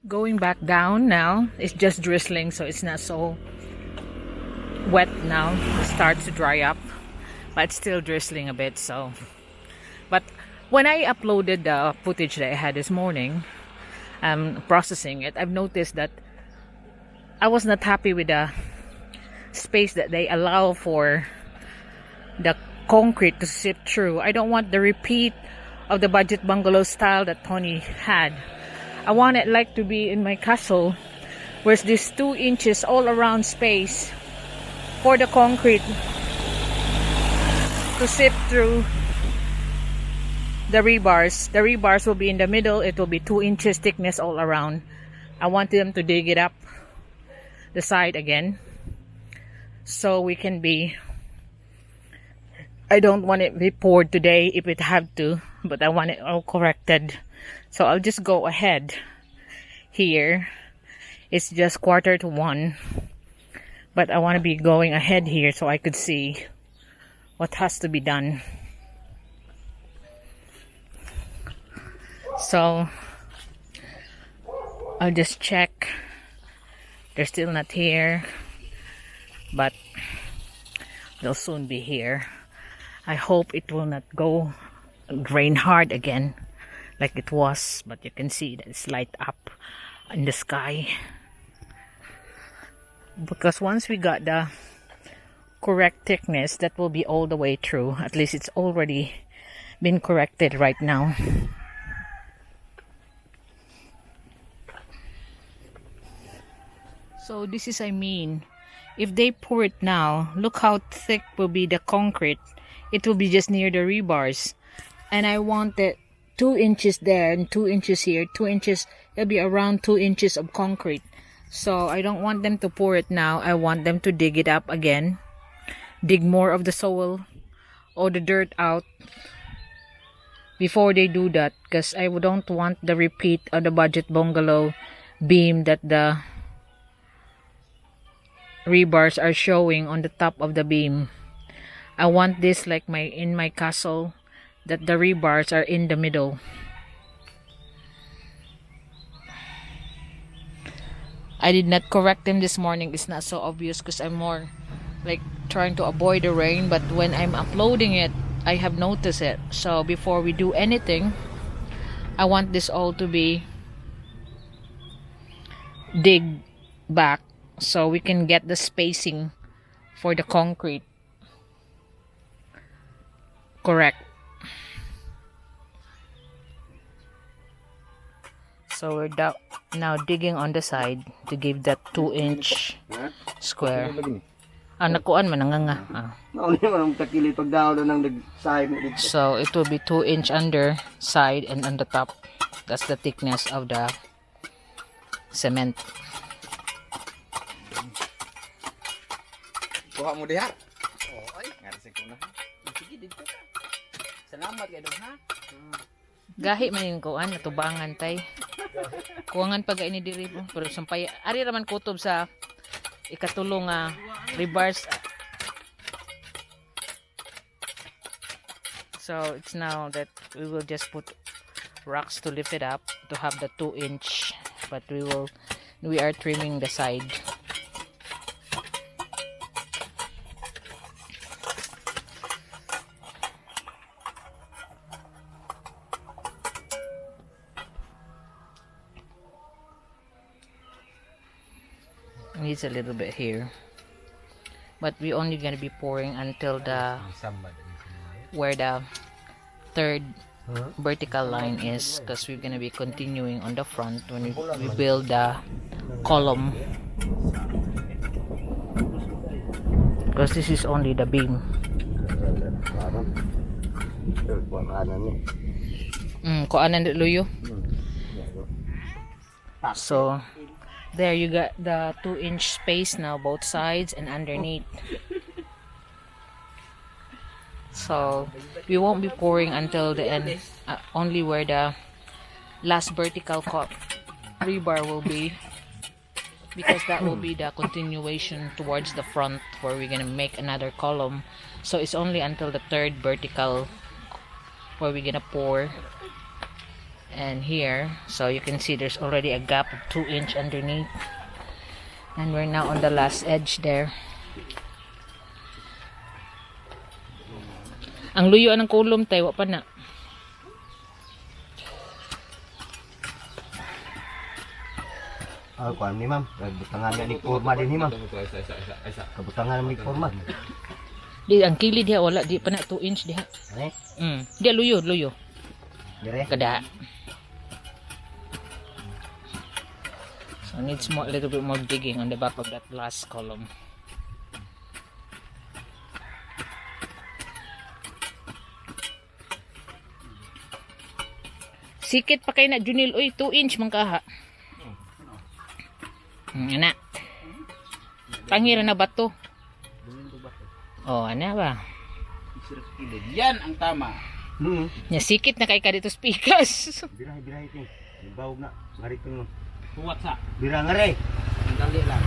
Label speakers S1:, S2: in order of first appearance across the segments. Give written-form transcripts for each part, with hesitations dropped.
S1: Going back down now. It's just drizzling, so it's not so wet now. It starts to dry up, but it's still drizzling a bit. So, but when I uploaded the footage that I had this morning, processing it, I've noticed that I was not happy with the space that they allow for the concrete to seep through. I don't want the repeat of the budget bungalow style that Tony had. I want it like to be in my castle, where's this 2 inches all around space for the concrete to seep through the rebars. The rebars will be in the middle. It will be 2 inches thickness all around. I want them to dig it up the side again, so we can be, I don't want it to be poured today if it have to, but I want it all corrected. So I'll just go ahead here. It's just 1:45, but I want to be going ahead here so I could see what has to be done. So I'll just check. They're still not here, but they'll soon be here. I hope it will not go rain hard again like it was, but you can see that it's light up in the sky. Because once we got the correct thickness, that will be all the way through. At least it's already been corrected right now. So this is, I mean, if they pour it now, look how thick will be the concrete. It will be just near the rebars. And I want it 2 inches there and 2 inches here. 2 inches, it'll be around 2 inches of concrete. So I don't want them to pour it now. I want them to dig it up again. Dig more of the soil or the dirt out before they do that. Because I don't want the repeat of the budget bungalow beam that the rebars are showing on the top of the beam. I want this like in my castle, that the rebars are in the middle. I did not correct them this morning. It's not so obvious because I'm more like trying to avoid the rain, but when I'm uploading it, I have noticed it. So before we do anything, I want this all to be dig back so we can get the spacing for the concrete correct. So we're now digging on the side to give that 2-inch square. Nakuan man nga. So it will be 2-inch under side and on the top. That's the thickness of the cement.
S2: Kuha mo diha. Oh, ay, ngarasig ko na. Sige dito ka. Salamat kay dong ha.
S1: Gahi man yung kuan, natubangan tay. Kuwangan pag ini diri po, pero sampay ari raman kutob sa ikatulong rebars. So it's now that we will just put rocks to lift it up to have the 2-inch, but we are trimming the side. Needs a little bit here, but we only gonna be pouring until where the third vertical line is, because we're gonna be continuing on the front when we build the column, because this is only the beam. Kuanan luyo. So there you got the 2-inch space now, both sides and underneath. So we won't be pouring until the end, only where the last vertical rebar will be, because that will be the continuation towards the front where we're gonna make another column. So it's only until the third vertical where we're gonna pour and here, so you can see there's already a gap of 2 inch underneath, and we're now on the last edge there. Ang luyo ng kulom tayo, wa pa na.
S3: Kuan ni ma'am, kabutangan ni forma din ni ma'am. Kabutangan ni forma.
S1: Di ang kilid diha wala, di pa na 2 inch diha.
S3: Ano?
S1: Di luyo, luyo.
S3: Dire.
S1: Kada. So needs more, a little bit more digging on the back of that last column. Sikit pa kay na Junil, oy 2 inch man kaha. Ana. Pangira na bato. Oh, ana ba?
S2: Yan ang tama.
S1: Nya sikit na kay ka dito spikas.
S3: Birahe ting. Bawog na. Ngari ting mo.
S2: Huwag sa.
S3: Bira ngari.
S2: Ang dali lang.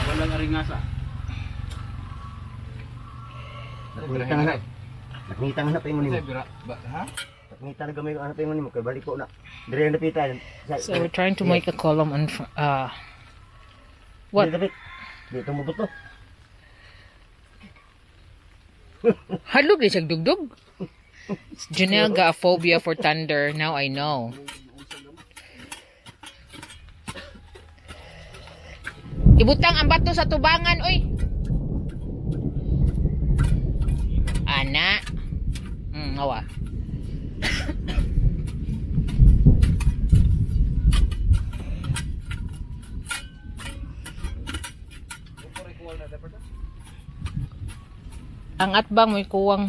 S2: Walang aringasa.
S3: Nakita nga na pa yung mo.
S2: Ha?
S3: Nakita na gamay ano pa yung mo kay balik po na. Dire ang napitan.
S1: So we're trying to make a column on what?
S3: Dito mo buto.
S1: Halog di siya dugdug. Janelle got a phobia for thunder. Now I know. Ibutang ang bato sa tubangan, oy. Ana. Awa. Ang atbang may kuwang.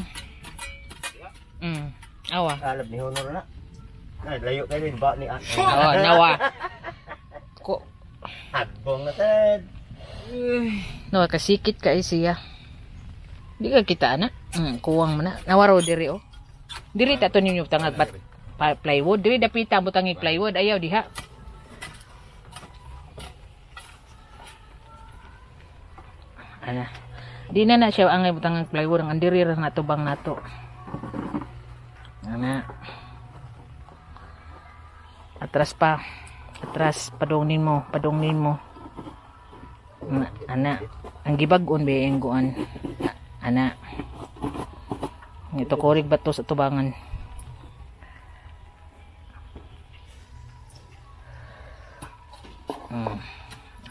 S1: Awa.
S3: Alab ni honor na. Ay layo kayo din ba ni
S1: Oh, nawa. Ko
S3: Agbong na tad.
S1: nawa kasikit ka siya. Di ka kita na. Kuwang man na. Nawaro diri oh. Diri ta to ninyo tangag plywood. Diri dapita mo tangig plywood. Ayaw diha. Ana. Di na na siya angay butang plywood ang andiri ra na tubang nato. Ana. Atras pa. Atras padungnin mo. Ana. Ang gibag-on be ang guan. Ana. Ito korig bato sa tubangan.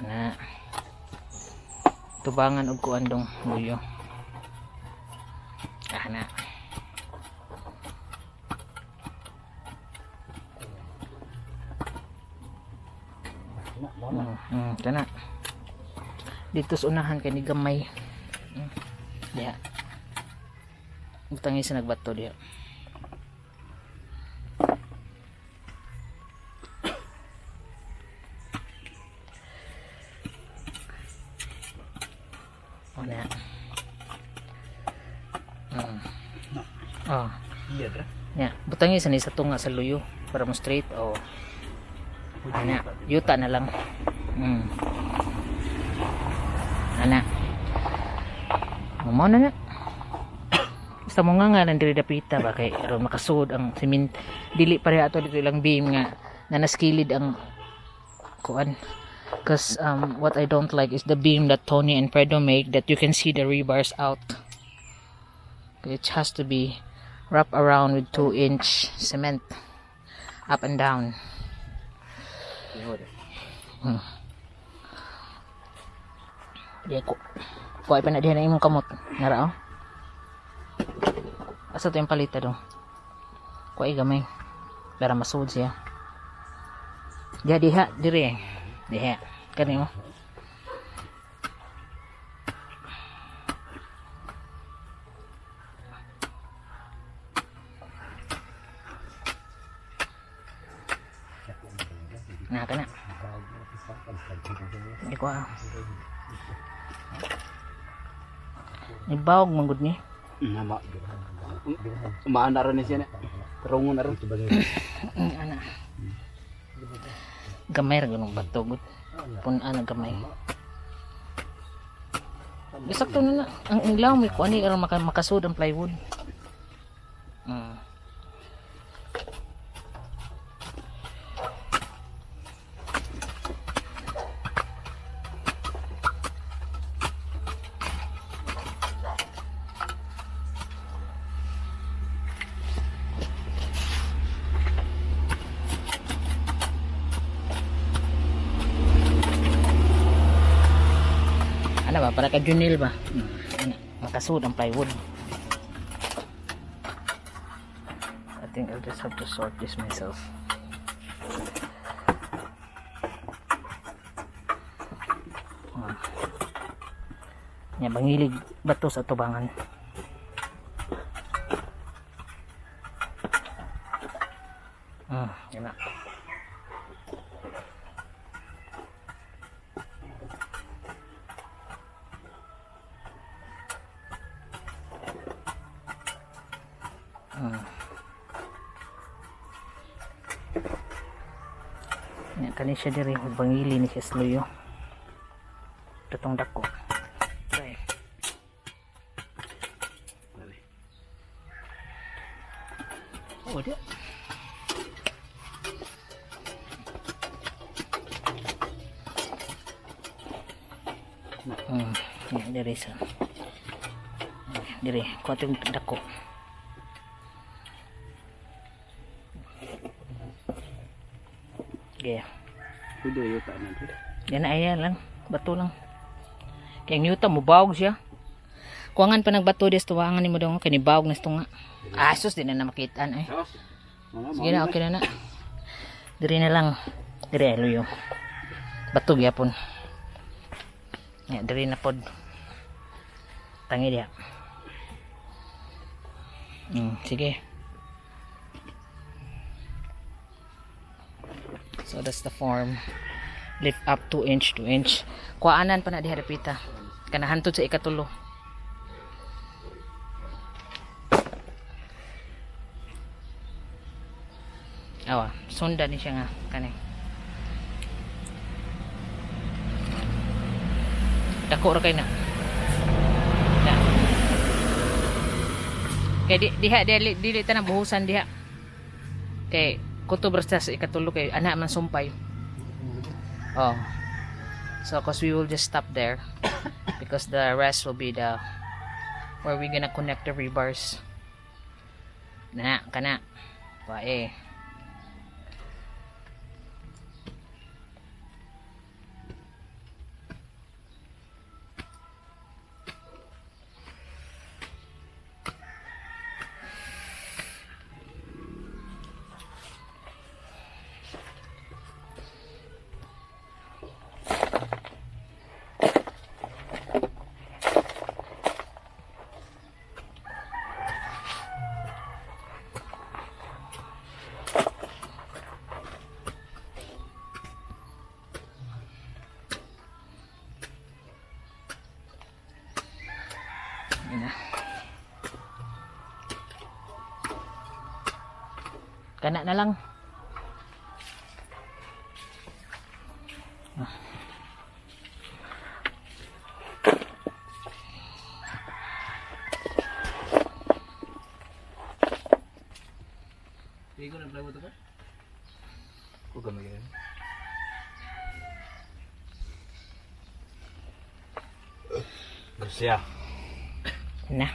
S1: Ana. Tubangan og kuan dong luyo. Ana. Kana. Dito sa unahan kay ni gamay. Diha. Butang isa nagbato diha. Ana. Oh.
S2: Iya dra.
S1: Ya, butang isa ni sa tunga sa luyo para mo straight o. Ana, yuta na lang. Ana. Mo na. Basta mo nga nang diri dapita ba kay aron makasud ang cement. Dili pare ato dito ilang beam nga na naskilid ang kuan. Because what I don't like is the beam that Tony and Fredo make that you can see the rebars out. It has to be wrapped around with 2-inch cement up and down. Di ko. Kuha pa na diyan na imong kamot. Nara oh. Asa to yung palita dong. Kuha gamay. Para masud siya. Diha dire. Diha. Kani mo. Nah, kana. Di ko Ibawag manggod ni.
S2: Nama. Maana ron siya na. Tarungon na ron.
S1: Ana. Gamay ra ganung bato gud. Pun-an gamay. Bisakto na ang ilaw may kuan ni aron makasud ang plywood. para ka junil ba? Makasud ang plywood. I think I'll just have to sort this myself. Nya bangilig bato sa tubangan. Yan na. Yan kani siya diri bangili ni siya sluyo. Tutong dako. Okay. Oh, dia. Yan diri sa. Diri, kuha tong dako. Okay.
S2: Kudo yuta nanti.
S1: Yan na ayan lang, bato lang. Kaya nyuta mo bawg siya. Kuangan pa nagbato des tuwangan nimo dong kay ni bawg nas tunga. Asus di na makitaan eh. Sige na, okay na. Diri na lang. Diri luyo. Bato gyapon. Ya, diri na pod. Tangi dia. Sige. So that's the form. Lift up 2 inch. Kuaanan pa na di harapita. Kanahantod sa ikatulo. Awa, sunda ni siya nga kanay. Dako ra kay na. Na. Kay diha dili ta na buhusan diha. Kay kuto basta sa ikatulo kay ana man sumpay. Oh. So cause we will just stop there because the rest will be the where we gonna connect the rebars. Na kana. Wa eh. Kana na lang.
S2: Igo na plywood ko. Ko gamay yan.
S3: Siya.
S1: Na.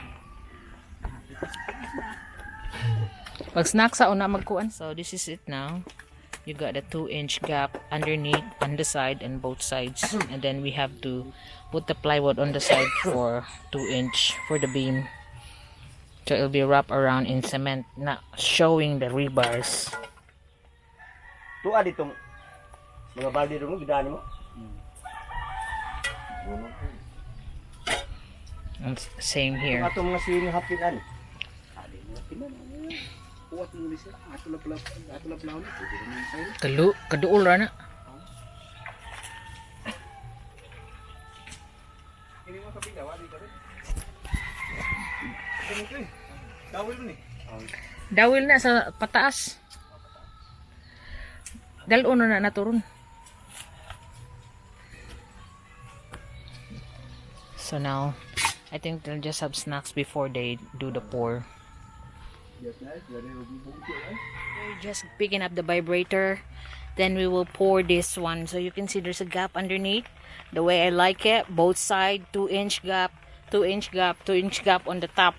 S1: Pag snack sa una magkuan. So this is it now. You got a 2-inch gap underneath, on the side, and both sides. And then we have to put the plywood on the side for 2-inch for the beam. So it'll be wrapped around in cement, not showing the rebars.
S3: Tuwa ditong mga balde ron gidani mo.
S1: And same here.
S3: Ato mga sini hapinan.
S2: Kuat mo siya. Ato la pala.
S1: Kaduol ra na.
S2: Ini mo kapig dawali ka rin. Dawil ni.
S1: Dawil na sa pataas. Dal-uno na naturon. So now, I think they'll just have snacks before they do the pour. We're just picking up the vibrator. Then we will pour this one. So you can see there's a gap underneath. The way I like it. Both sides, 2-inch gap, 2-inch gap, 2-inch gap on the top.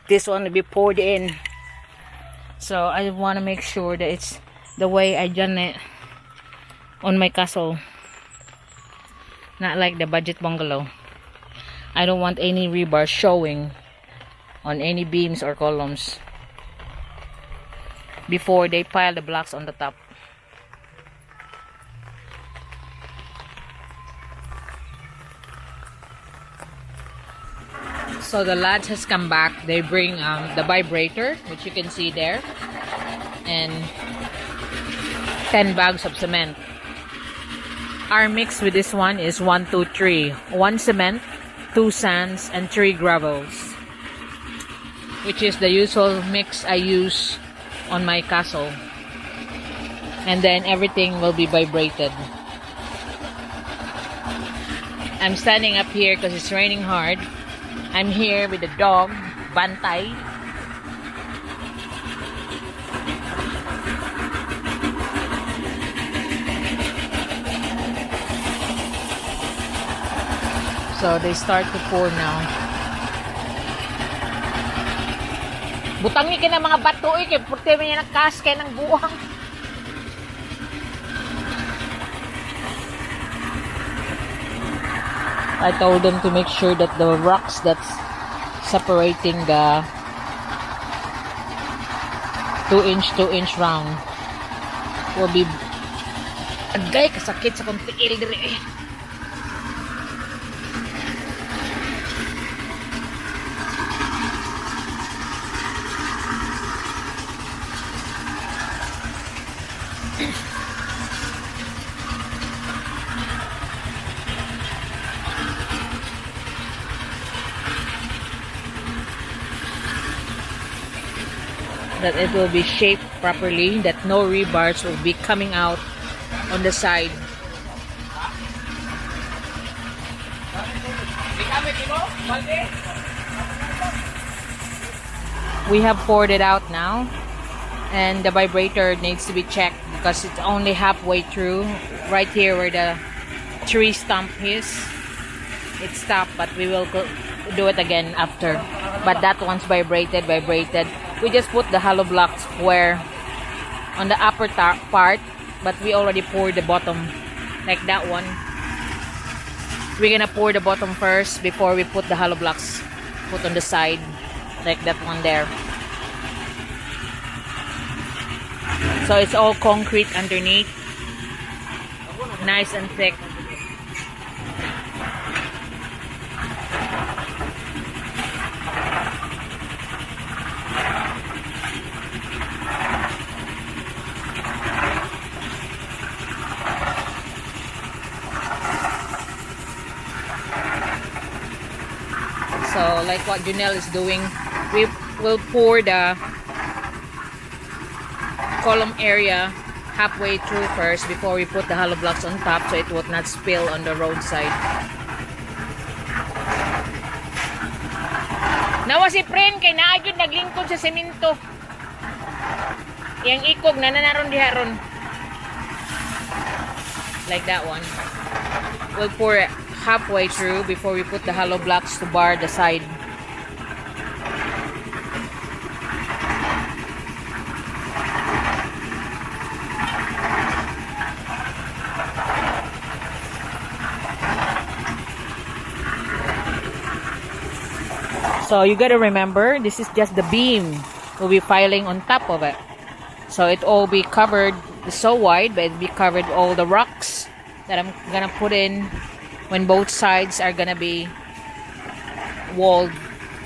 S1: This one will be poured in. So I want to make sure that it's the way I done it on my castle. Not like the budget bungalow. I don't want any rebar showing on any beams or columns before they pile the blocks on the top. So the lads has come back. They bring the vibrator, which you can see there, and 10 bags of cement. Our mix with this one is 1, 2, 3. 1 cement, 2 sands, and 3 gravels, which is the usual mix I use on my castle. And then everything will be vibrated. I'm standing up here because it's raining hard. I'm here with the dog, Bantay. So they start to pour now. Butangi ka ng mga bato eh, kaya purte mo niya nagkas kaya ng buwang. I told them to make sure that the rocks that's separating the 2-inch round will be agay kasakit sa kong tiil dire eh. That it will be shaped properly, that no rebars will be coming out on the side. We have poured it out now, and the vibrator needs to be checked because it's only halfway through. Right here where the tree stump is, it stopped, but we will do it again after. But that one's vibrated. We just put the hollow blocks where on the upper part, but we already poured the bottom, like that one. We're gonna pour the bottom first before we put the hollow blocks put on the side, like that one there. So it's all concrete underneath, nice and thick. So like what Junel is doing, we will pour the column area halfway through first before we put the hollow blocks on top so it would not spill on the roadside. Nawa si Pren kay naagyon naglingkod sa semento. Yang ikog na nanaron diharon. Like that one. We'll pour it halfway through before we put the hollow blocks to bar the side. So you gotta remember, this is just the beam. We'll be piling on top of it. So it all be covered, it's so wide, but it'll be covered all the rocks that I'm gonna put in when both sides are gonna be walled,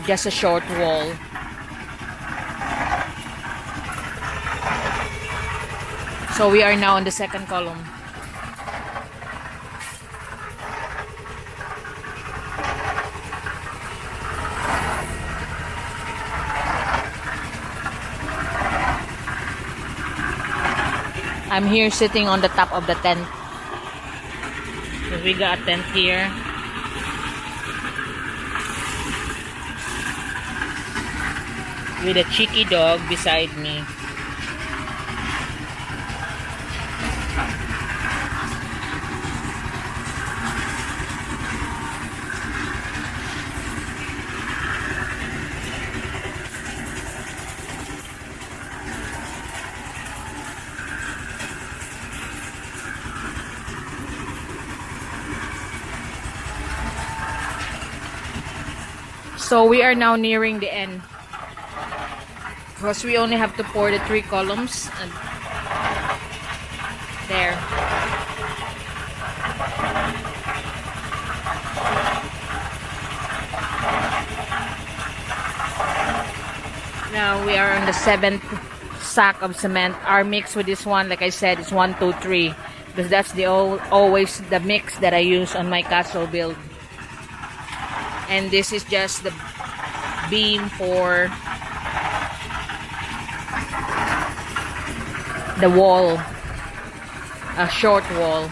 S1: just a short wall. So we are now on the second column. I'm here sitting on the top of the tent. So we got a tent here. With a cheeky dog beside me. So we are now nearing the end. Because we only have to pour the 3 columns. And there. Now we are on the 7th sack of cement. Our mix with this one, like I said, is 1, 2, 3. Because that's the always the mix that I use on my castle build. And this is just the beam for the wall, a short wall.